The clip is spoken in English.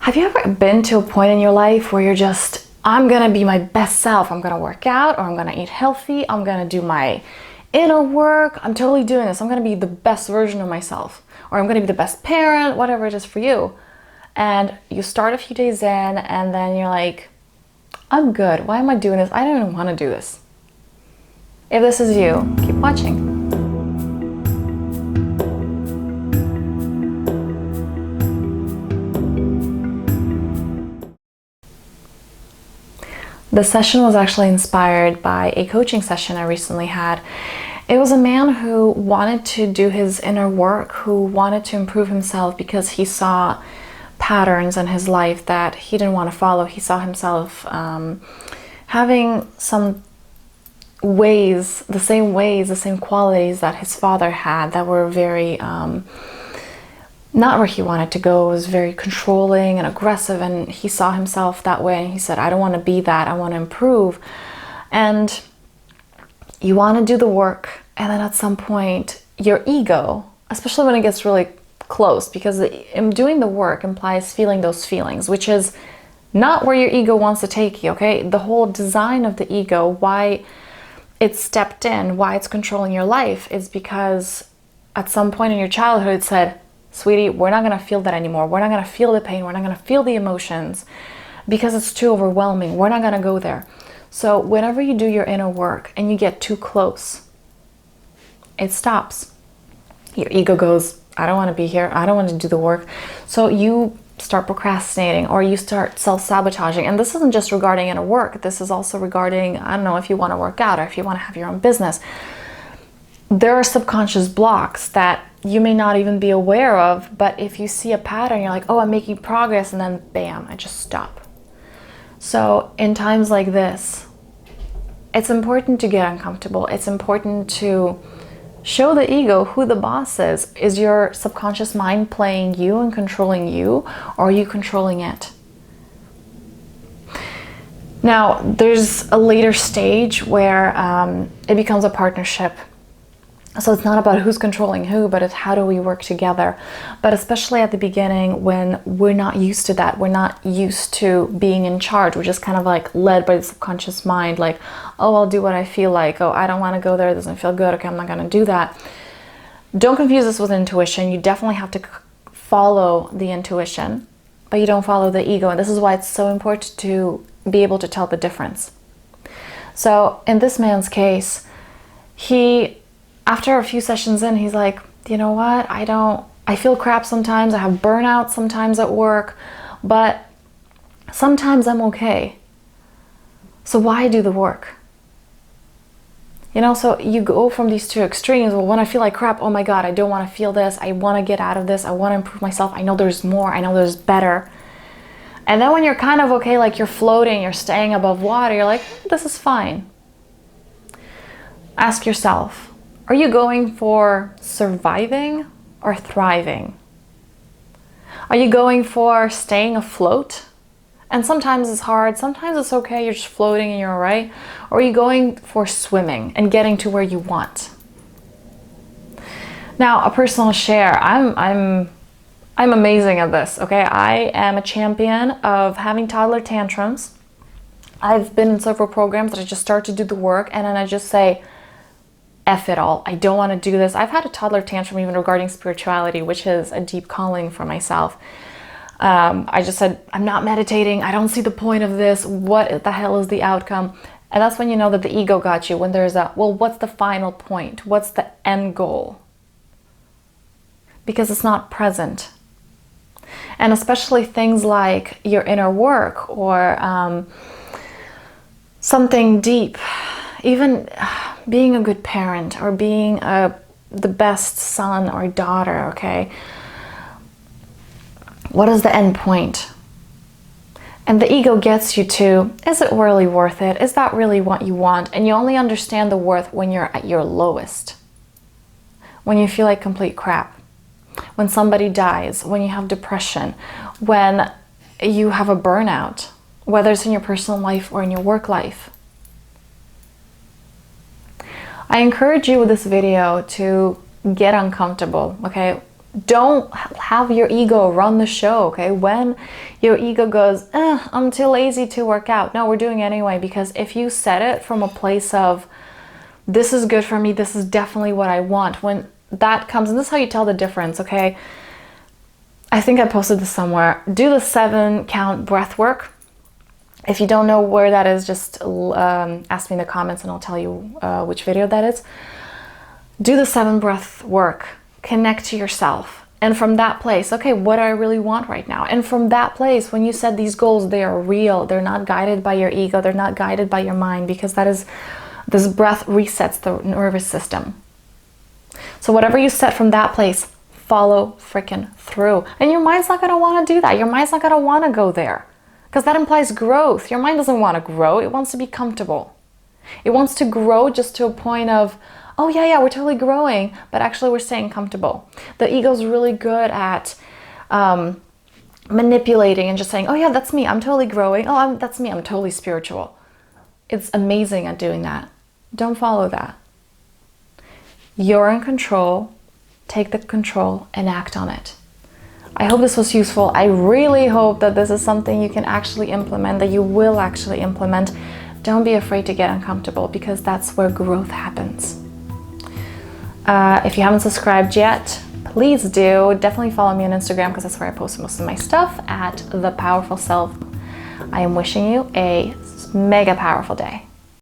Have you ever been to a point in your life where you're just, I'm gonna be my best self, I'm gonna work out, or I'm gonna eat healthy, I'm gonna do my inner work, I'm totally doing this, I'm gonna be the best version of myself, or I'm gonna be the best parent, whatever it is for you. And you start a few days in, and then you're like, I'm good, why am I doing this? I don't even wanna do this. If this is you, keep watching. The session was actually inspired by a coaching session I recently had. It was a man who wanted to do his inner work, who wanted to improve himself because he saw patterns in his life that he didn't want to follow. He saw himself having some ways, the same qualities that his father had that were very not where he wanted to go. It was very controlling and aggressive, and he saw himself that way, and he said, I don't want to be that, I want to improve. And you want to do the work, and then at some point your ego, especially when it gets really close, because doing the work implies feeling those feelings, which is not where your ego wants to take you, okay? The whole design of the ego, why it stepped in, why it's controlling your life, is because at some point in your childhood it said, sweetie, we're not going to feel that anymore. We're not going to feel the pain. We're not going to feel the emotions because it's too overwhelming. We're not going to go there. So whenever you do your inner work and you get too close, it stops. Your ego goes, I don't want to be here. I don't want to do the work. So you start procrastinating, or you start self-sabotaging. And this isn't just regarding inner work. This is also regarding, I don't know, if you want to work out or if you want to have your own business. There are subconscious blocks that you may not even be aware of, but if you see a pattern, you're like, oh, I'm making progress, and then bam, I just stop. So in times like this, it's important to get uncomfortable. It's important to show the ego who the boss is. Is your subconscious mind playing you and controlling you, or are you controlling it? Now, there's a later stage where it becomes a partnership. So it's not about who's controlling who, but it's how do we work together. But especially at the beginning, when we're not used to that, we're not used to being in charge. We're just kind of like led by the subconscious mind, like, oh, I'll do what I feel like. Oh, I don't want to go there. It doesn't feel good. Okay, I'm not going to do that. Don't confuse this with intuition. You definitely have to follow the intuition, but you don't follow the ego. And this is why it's so important to be able to tell the difference. So in this man's case, after a few sessions in, he's like, you know what? I feel crap sometimes. I have burnout sometimes at work, but sometimes I'm okay. So why do the work? You know, so you go from these two extremes. Well, when I feel like crap, oh my God, I don't want to feel this. I want to get out of this. I want to improve myself. I know there's more. I know there's better. And then when you're kind of okay, like you're floating, you're staying above water, you're like, this is fine. Ask yourself, are you going for surviving or thriving? Are you going for staying afloat? And sometimes it's hard, sometimes it's okay, you're just floating and you're all right. Or are you going for swimming and getting to where you want? Now, a personal share, I'm amazing at this, okay? I am a champion of having toddler tantrums. I've been in several programs that I just start to do the work, and then I just say, F it all. I don't want to do this. I've had a toddler tantrum even regarding spirituality, which is a deep calling for myself. I just said, I'm not meditating. I don't see the point of this. What the hell is the outcome? And that's when you know that the ego got you, when there's a, well, what's the final point? What's the end goal? Because it's not present. And especially things like your inner work or something deep, even being a good parent or being the best son or daughter, okay? What is the end point? And the ego gets you to, is it really worth it? Is that really what you want? And you only understand the worth when you're at your lowest. When you feel like complete crap. When somebody dies, when you have depression, when you have a burnout, whether it's in your personal life or in your work life. I encourage you with this video to get uncomfortable, okay? Don't have your ego run the show, okay? When your ego goes, I'm too lazy to work out. No, we're doing it anyway, because if you set it from a place of, this is good for me, this is definitely what I want, when that comes, and this is how you tell the difference, okay? I think I posted this somewhere. Do the 7 count breath work. If you don't know where that is, just ask me in the comments and I'll tell you which video that is. Do the 7 breath work. Connect to yourself. And from that place, okay, what do I really want right now? And from that place, when you set these goals, they are real. They're not guided by your ego. They're not guided by your mind, because this breath resets the nervous system. So whatever you set from that place, follow freaking through. And your mind's not going to want to do that. Your mind's not going to want to go there, because that implies growth. Your mind doesn't want to grow. It wants to be comfortable. It wants to grow just to a point of, oh yeah, we're totally growing, but actually we're staying comfortable. The ego's really good at manipulating and just saying, oh yeah, that's me, I'm totally growing. Oh, that's me, I'm totally spiritual. It's amazing at doing that. Don't follow that. You're in control. Take the control and act on it. I hope this was useful. I really hope that this is something you can actually implement, that you will actually implement. Don't be afraid to get uncomfortable, because that's where growth happens. If you haven't subscribed yet, please do. Definitely follow me on Instagram, because that's where I post most of my stuff, at The Powerful Self. I am wishing you a mega powerful day.